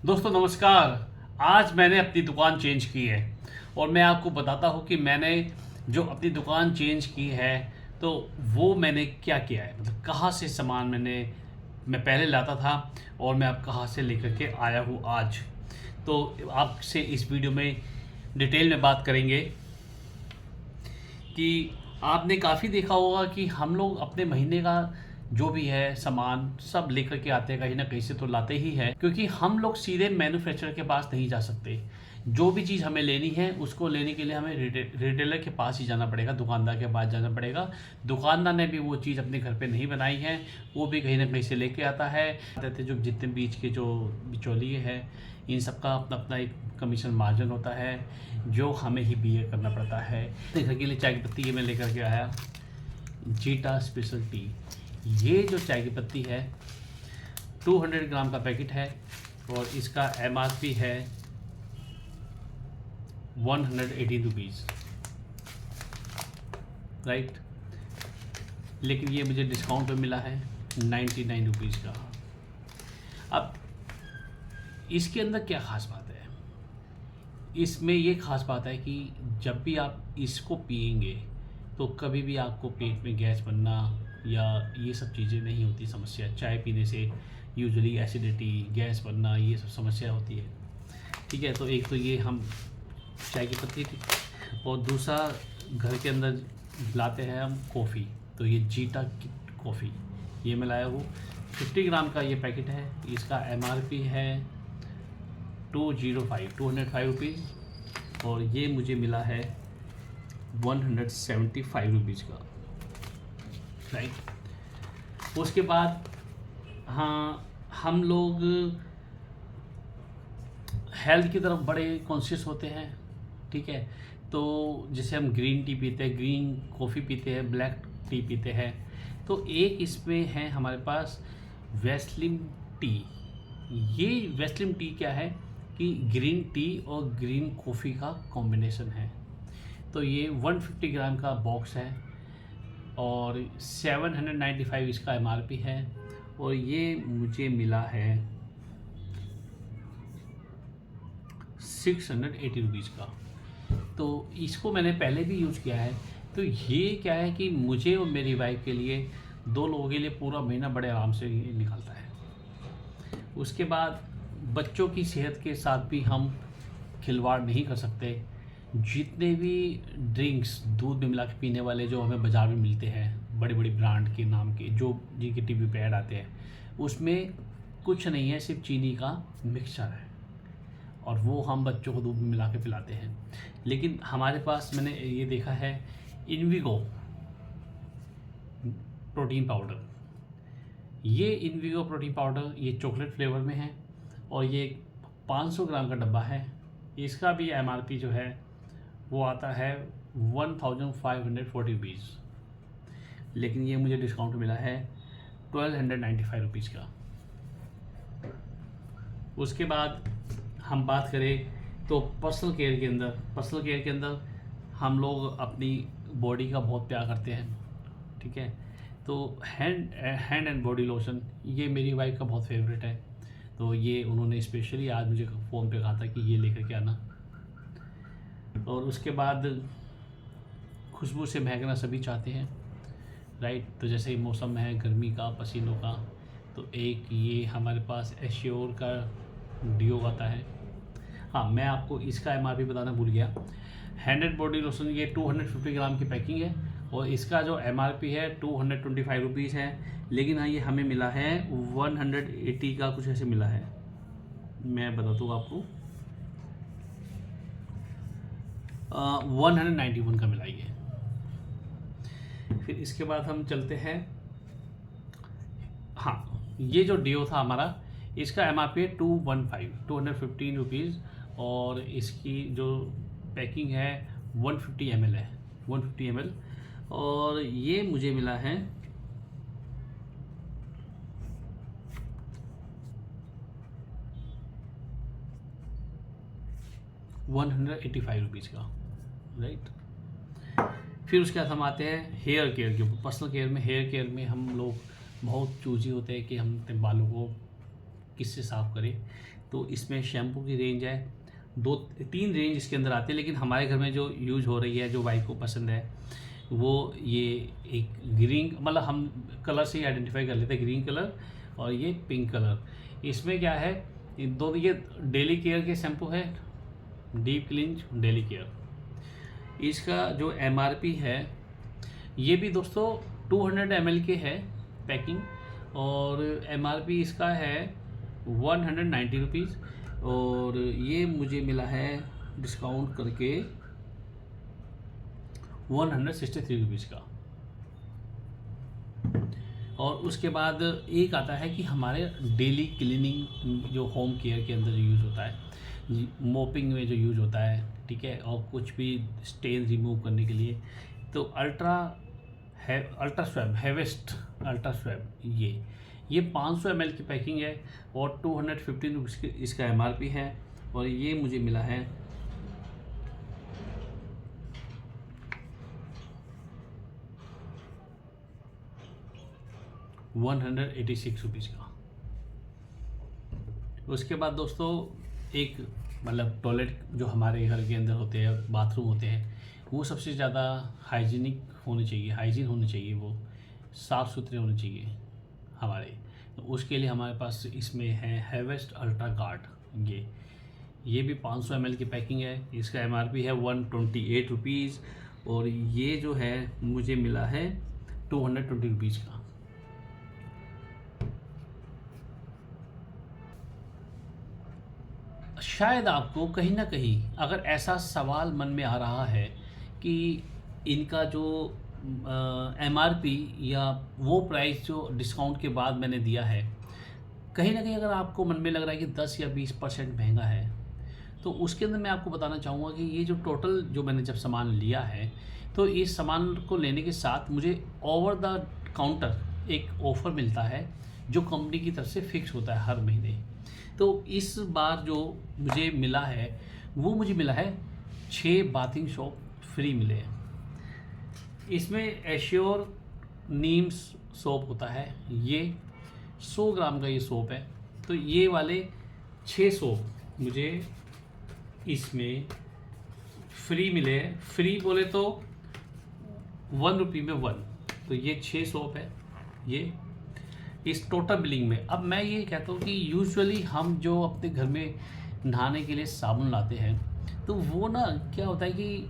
दोस्तों नमस्कार। आज मैंने अपनी दुकान चेंज की है और मैं आपको बताता हूँ कि मैंने जो अपनी दुकान चेंज की है तो वो मैंने क्या किया है, मतलब कहाँ से सामान मैं पहले लाता था और मैं अब कहाँ से लेकर के आया हूँ आज। तो आपसे इस वीडियो में डिटेल में बात करेंगे कि आपने काफ़ी देखा होगा कि हम लोग अपने महीने का जो भी है सामान सब लेकर के आते हैं, कहीं ना कहीं से तो लाते ही हैं, क्योंकि हम लोग सीधे मैन्युफैक्चरर के पास नहीं जा सकते। जो भी चीज़ हमें लेनी है उसको लेने के लिए हमें रिटेलर के पास ही जाना पड़ेगा, दुकानदार के पास जाना पड़ेगा। दुकानदार ने भी वो चीज़ अपने घर पे नहीं बनाई है, वो भी कहीं ना कहीं से लेके आता है। कहते जो जितने बीच के जो बिचौलिए हैं इन सबका अपना अपना एक कमीशन मार्जिन होता है जो हमें ही बियर करना पड़ता है। घर के लिए चाय की पत्ती ये मैं लेकर के आया, जीटा स्पेशल टी। ये जो चाय की पत्ती है 200 ग्राम का पैकेट है और इसका एमआरपी है 118 रुपीज़, राइट। लेकिन ये मुझे डिस्काउंट पे मिला है 99 रुपीज़ का। अब इसके अंदर क्या ख़ास बात है, इसमें ये ख़ास बात है कि जब भी आप इसको पिएंगे तो कभी भी आपको पेट में गैस बनना या ये सब चीज़ें नहीं होती समस्या। चाय पीने से यूजुअली एसिडिटी, गैस बनना, ये सब समस्या होती है, ठीक है। तो एक तो ये हम चाय की पत्ती थी और दूसरा घर के अंदर लाते हैं हम कॉफ़ी। तो ये जीटा की कॉफ़ी ये मैं लाया हूँ, 50 ग्राम का ये पैकेट है। इसका एमआरपी है 205 रुपीज़ और ये मुझे मिला है 175 रुपीज़ का, राइट। उसके बाद हाँ, हम लोग हेल्थ की तरफ बड़े कॉन्शियस होते हैं, ठीक है। तो जैसे हम ग्रीन टी पीते हैं, ग्रीन कॉफ़ी पीते हैं, ब्लैक टी पीते हैं, तो एक इसमें है हमारे पास वेस्लिन टी। ये वेस्लिन टी क्या है कि ग्रीन टी और ग्रीन कॉफ़ी का कॉम्बिनेशन है। तो ये 150 ग्राम का बॉक्स है और 795 इसका एमआरपी है और ये मुझे मिला है 680 रुपीज़ का। तो इसको मैंने पहले भी यूज़ किया है। तो ये क्या है कि मुझे और मेरी वाइफ के लिए, दो लोगों के लिए पूरा महीना बड़े आराम से ये निकलता है। उसके बाद बच्चों की सेहत के साथ भी हम खिलवाड़ नहीं कर सकते। जितने भी ड्रिंक्स दूध में मिला के पीने वाले जो हमें बाज़ार में मिलते हैं, बड़े बड़े ब्रांड के नाम के, जो जिनके टीवी पे ऐड आते हैं, उसमें कुछ नहीं है, सिर्फ चीनी का मिक्सचर है और वो हम बच्चों को दूध में मिला के पिलाते हैं। लेकिन हमारे पास मैंने ये देखा है इनविगो प्रोटीन पाउडर। ये इनविगो प्रोटीन पाउडर ये चॉकलेट फ्लेवर में है और ये 500 ग्राम का डब्बा है। इसका भी एमआरपी जो है वो आता है 1540 रुपीज़, लेकिन ये मुझे डिस्काउंट मिला है 1295 रुपीज़ का। उसके बाद हम बात करें तो पर्सनल केयर के अंदर हम लोग अपनी बॉडी का बहुत प्यार करते हैं, ठीक है। तो हैंड एंड बॉडी लोशन ये मेरी वाइफ का बहुत फेवरेट है। तो ये उन्होंने स्पेशली आज मुझे फ़ोन पे कहा था कि ये लेकर के आना। और उसके बाद खुशबू से महकना सभी चाहते हैं, राइट। तो जैसे मौसम है गर्मी का, पसीनों का, तो एक ये हमारे पास एश्योर का डिओ आता है। हाँ, मैं आपको इसका एमआरपी बताना भूल गया। हैंड एंड बॉडी लोशन ये 250 ग्राम की पैकिंग है और इसका जो एमआरपी है 225 रुपीज़ है। लेकिन हाँ, ये हमें मिला है 180 का कुछ ऐसे मिला है, मैं बता दूँ आपको 191 का मिला ये। फिर इसके बाद हम चलते हैं, हाँ, ये जो डिओ था हमारा, इसका एमआरपी है 215 रुपीज़ और इसकी जो पैकिंग है 150 ml है, 150 ml। और ये मुझे मिला है 185 रुपीज़ का, राइट। फिर उसके बाद हम आते हैं हेयर केयर के ऊपर। पर्सनल केयर में, हेयर केयर में हम लोग बहुत चूजी होते हैं कि हम अपने बालों को किससे साफ़ करें। तो इसमें शैम्पू की रेंज है, 2-3 रेंज इसके अंदर आती है, लेकिन हमारे घर में जो यूज़ हो रही है, जो वाइफ को पसंद है, वो ये एक ग्रीन, मतलब हम कलर से ही आइडेंटिफाई कर लेते हैं, ग्रीन कलर और ये पिंक कलर। इसमें क्या है, ये डेली केयर के शैम्पू है, डीप क्लींज डेली केयर। इसका जो MRP है, ये भी दोस्तों 200 ml के है पैकिंग, और MRP इसका है 190 रुपीज़, और ये मुझे मिला है डिस्काउंट करके 163 रुपीज़ का। और उसके बाद एक आता है कि हमारे डेली क्लीनिंग जो होम केयर के अंदर यूज़ होता है, मोपिंग में जो यूज़ होता है, ठीक है, और कुछ भी स्टेन रिमूव करने के लिए, तो अल्ट्रा स्वैब हेवेस्ट अल्ट्रा स्वैब, ये 500 ml की पैकिंग है और 215 रुपीज़ इसका MRP है, और ये मुझे मिला है 186 रुपीज़ का। उसके बाद दोस्तों एक मतलब टॉयलेट जो हमारे घर के अंदर होते हैं, बाथरूम होते हैं, वो सबसे ज़्यादा हाइजीनिक होने चाहिए, हाइजीन होने चाहिए, वो साफ़ सुथरे होने चाहिए हमारे। तो उसके लिए हमारे पास इसमें है हेवेस्ट अल्ट्रा गार्ड, ये भी 500 ml की पैकिंग है। इसका MRP है 128 रुपीज़, और ये जो है मुझे मिला है 220 रुपीज़ का। शायद आपको कहीं ना कहीं अगर ऐसा सवाल मन में आ रहा है कि इनका जो MRP या वो प्राइस जो डिस्काउंट के बाद मैंने दिया है, कहीं ना कहीं अगर आपको मन में लग रहा है कि 10 या 20% महंगा है, तो उसके अंदर मैं आपको बताना चाहूँगा कि ये जो टोटल जो मैंने जब सामान लिया है, तो इस सामान को लेने के साथ मुझे ओवर द काउंटर एक ऑफ़र मिलता है, जो कंपनी की तरफ से फिक्स होता है हर महीने। तो इस बार जो मुझे मिला है, वो मुझे मिला है 6 बाथिंग सोप फ्री मिले हैं। इसमें एश्योर नीम सोप होता है, ये 100 ग्राम का ये सोप है। तो ये वाले 6 सोप मुझे इसमें फ्री मिले हैं। फ्री बोले तो 1 रुपये में 1, तो ये 6 सोप है ये इस टोटल बिलिंग में। अब मैं ये कहता हूँ कि यूजुअली हम जो अपने घर में नहाने के लिए साबुन लाते हैं, तो वो ना क्या होता है कि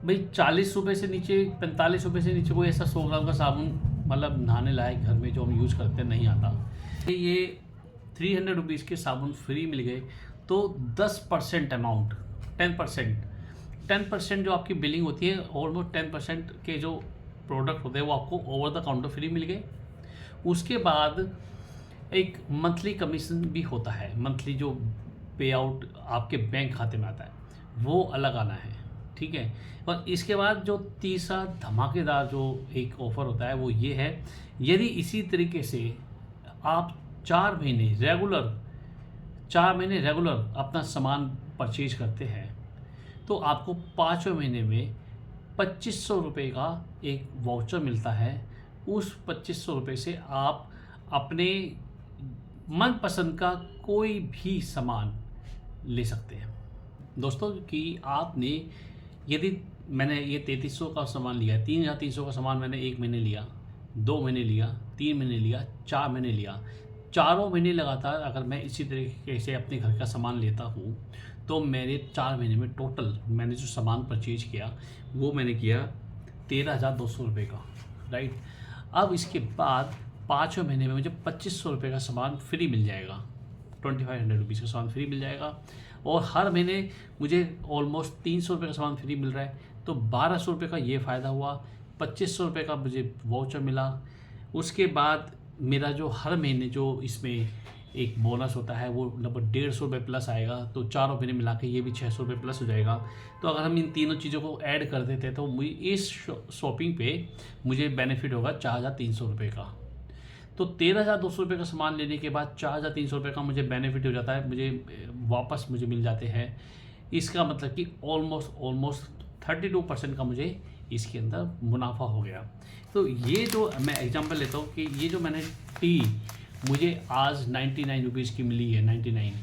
भाई 40 रुपये से नीचे, 45 रुपये से नीचे कोई ऐसा 100 ग्राम का साबुन मतलब नहाने लायक घर में जो हम यूज़ करते हैं नहीं आता। ये 300 रुपीज़ के साबुन फ्री मिल गए, तो 10% अमाउंट, 10% जो आपकी बिलिंग होती है, ऑलमोस्ट 10% के जो प्रोडक्ट होते हैं वो आपको ओवर द काउंटर फ्री मिल गए। उसके बाद एक मंथली कमीशन भी होता है, मंथली जो पे आउट आपके बैंक खाते में आता है, वो अलग आना है, ठीक है। और इसके बाद जो तीसरा धमाकेदार जो एक ऑफ़र होता है, वो ये है, यदि इसी तरीके से आप 4 महीने रेगुलर अपना सामान परचेज करते हैं, तो आपको 5वें महीने में 2500 रुपये का एक वाउचर मिलता है। उस 2500 रुपये से आप अपने मनपसंद का कोई भी सामान ले सकते हैं। दोस्तों कि आपने यदि मैंने ये 3300 का सामान लिया, 3300 का सामान मैंने 1 महीने लिया, 2 महीने लिया, 3 महीने लिया, 4 महीने लिया, चारों महीने लगातार अगर मैं इसी तरीके से अपने घर का सामान लेता हूँ, तो मेरे 4 महीने में टोटल मैंने जो सामान परचेज किया वो मैंने किया 13,200 रुपये का, राइट। अब इसके बाद 5वें महीने में मुझे 2500 रुपये का सामान फ्री मिल जाएगा, 2500 रुपीज़ का सामान फ्री मिल जाएगा, और हर महीने मुझे ऑलमोस्ट 300 रुपये का सामान फ्री मिल रहा है। तो 1200 रुपये का ये फ़ायदा हुआ, 2500 रुपये का मुझे वाउचर मिला। उसके बाद मेरा जो हर महीने जो इसमें एक बोनस होता है वो लगभग 150 रुपये प्लस आएगा, तो चारों महीने मिला के ये भी 600 रुपये प्लस हो जाएगा। तो अगर हम इन तीनों चीज़ों को ऐड कर देते हैं, तो मुझे इस शॉपिंग पे मुझे बेनिफिट होगा 4,300 रुपये का। तो 13,200 रुपये का सामान लेने के बाद 4,300 रुपये का मुझे बेनिफिट हो जाता है, मुझे वापस मिल जाते हैं। इसका मतलब कि ऑलमोस्ट 32% का मुझे इसके अंदर मुनाफा हो गया। तो ये जो मैं एग्जांपल लेता हूँ कि ये जो मैंने टी मुझे आज 99 रुपीज़ की मिली है, 99।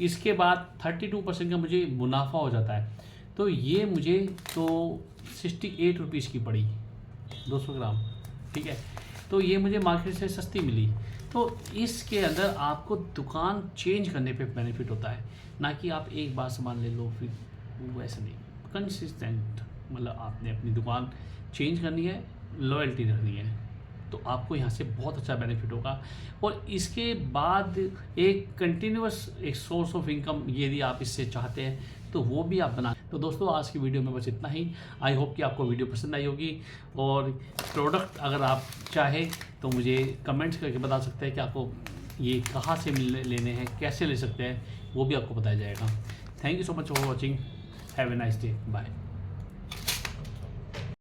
इसके बाद 32% का मुझे मुनाफा हो जाता है, तो ये मुझे तो 68 रुपीज़ की पड़ी 200 ग्राम, ठीक है। तो ये मुझे मार्केट से सस्ती मिली। तो इसके अंदर आपको दुकान चेंज करने पे बेनिफिट होता है, ना कि आप एक बार सामान ले लो फिर वैसा नहीं। कंसिस्टेंट मतलब आपने अपनी दुकान चेंज करनी है, लॉयल्टी रखनी है, तो आपको यहाँ से बहुत अच्छा बेनिफिट होगा। और इसके बाद एक कंटिन्यूस एक सोर्स ऑफ इनकम यदि आप इससे चाहते हैं तो वो भी आप बना। तो दोस्तों आज की वीडियो में बस इतना ही। आई होप कि आपको वीडियो पसंद आई होगी, और प्रोडक्ट अगर आप चाहें तो मुझे कमेंट्स करके बता सकते हैं कि आपको ये कहाँ से लेने हैं, कैसे ले सकते हैं, वो भी आपको बताया जाएगा। Thank you so much for watching. Have a nice day. Bye.